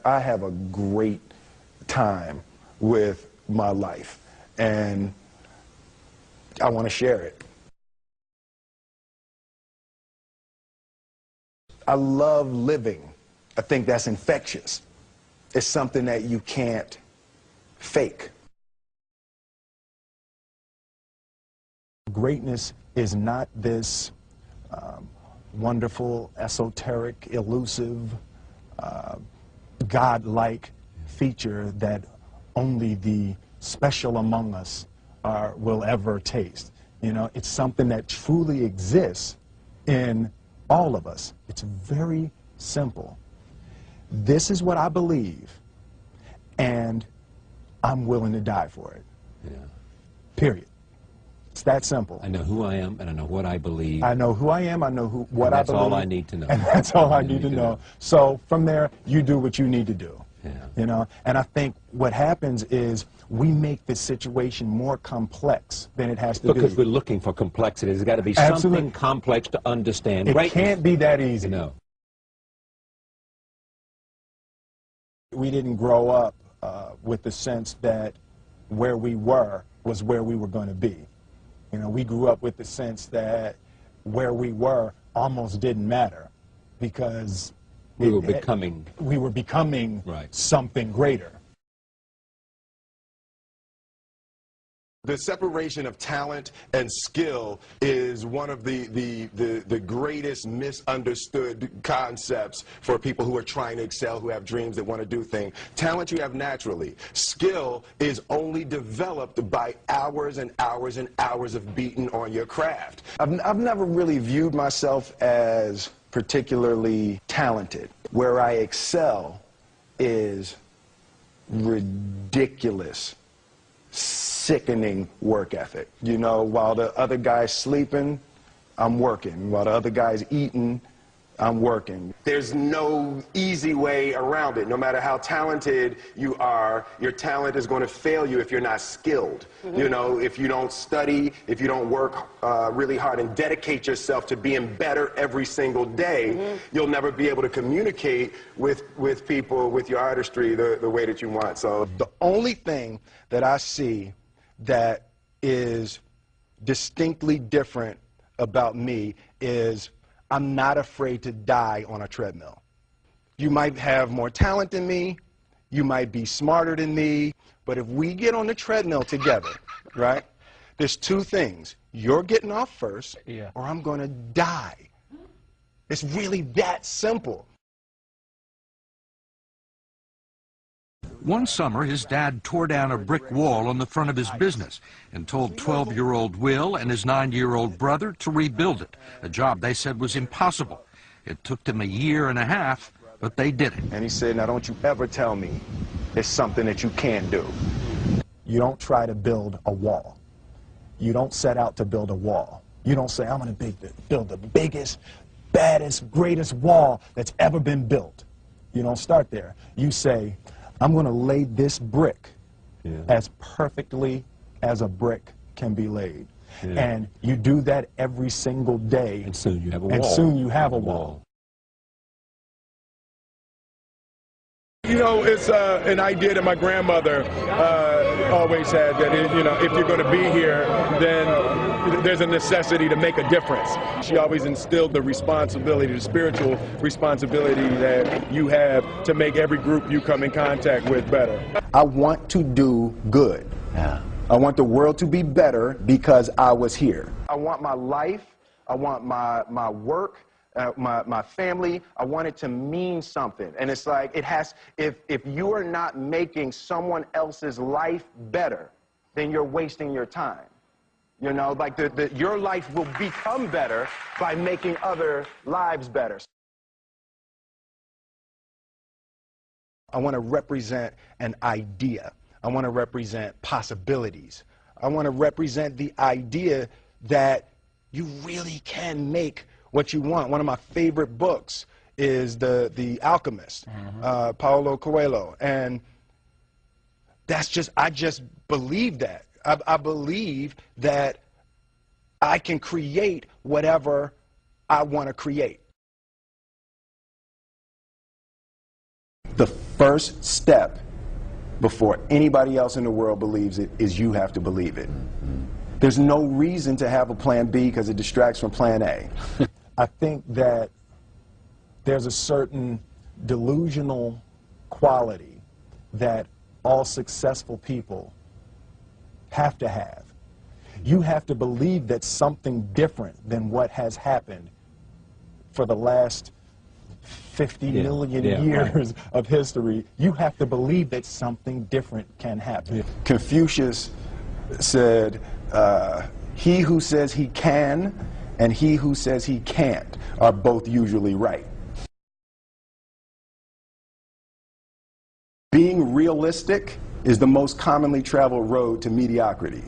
I have a great time with my life, and I want to share it. I love living. I think that's infectious. It's something that you can't fake. Greatness is not this wonderful, esoteric, elusive, God-like feature that only the special among us will ever taste. You know, it's something that truly exists in all of us. It's very simple. This is what I believe, and I'm willing to die for it. Yeah. Period. It's that simple. I know who I am, and I know what I believe. I know who I am, I know what I believe. That's all I need to know. And that's all I need to know. So from there, you do what you need to do. Yeah. You know, and I think what happens is we make this situation more complex than it has to be. Because we're looking for complexity. There's got to be something complex to understand. It can't be that easy. No. We didn't grow up with the sense that where we were was where we were going to be. You know, we grew up with the sense that where we were almost didn't matter because we were becoming right. something greater. The separation of talent and skill is one of the greatest misunderstood concepts for people who are trying to excel, who have dreams, that want to do things. Talent you have naturally. Skill is only developed by hours and hours and hours of beating on your craft. I've never really viewed myself as particularly talented. Where I excel is ridiculous, sickening work ethic. You know, while the other guy's sleeping, I'm working. While the other guy's eating, I'm working. There's no easy way around it. No matter how talented you are, your talent is going to fail you if you're not skilled. You know, if you don't study, if you don't work really hard and dedicate yourself to being better every single day, you'll never be able to communicate with people, with your artistry, the way that you want. So the only thing that I see that is distinctly different about me is I'm not afraid to die on a treadmill. You might have more talent than me, you might be smarter than me, but if we get on the treadmill together, right, there's two things. You're getting off first, or I'm going to die. It's really that simple. One summer, his dad tore down a brick wall on the front of his business and told 12-year-old Will and his 9-year-old brother to rebuild it, a job they said was impossible. It took them a year and a half, but they did it. And he said, now don't you ever tell me it's something that you can't do. You don't try to build a wall. You don't set out to build a wall. You don't say, I'm going to build the biggest, baddest, greatest wall that's ever been built. You don't start there. You say, I'm going to lay this brick as perfectly as a brick can be laid. And you do that every single day. And soon you have a wall. And soon you have a wall. you know, it's an idea that my grandmother always had, that, you know, if you're going to be here, then there's a necessity to make a difference. She always instilled the responsibility, the spiritual responsibility that you have to make every group you come in contact with better. I want to do good. Yeah. I want the world to be better because I was here. I want my life, I want my work, my family, I want it to mean something. And it's like, it has, if you are not making someone else's life better, then you're wasting your time. You know, like your life will become better by making other lives better. I want to represent an idea. I want to represent possibilities. I want to represent the idea that you really can make what you want. One of my favorite books is The Alchemist, Paulo Coelho. And that's just, I just believe that. I believe that I can create whatever I want to create. The first step before anybody else in the world believes it is you have to believe it. There's no reason to have a plan B because it distracts from plan A. I think that there's a certain delusional quality that all successful people have to have. You have to believe that something different than what has happened for the last 50 million years of history. You have to believe that something different can happen. Confucius said, he who says he can and he who says he can't are both usually right. Being realistic is the most commonly traveled road to mediocrity.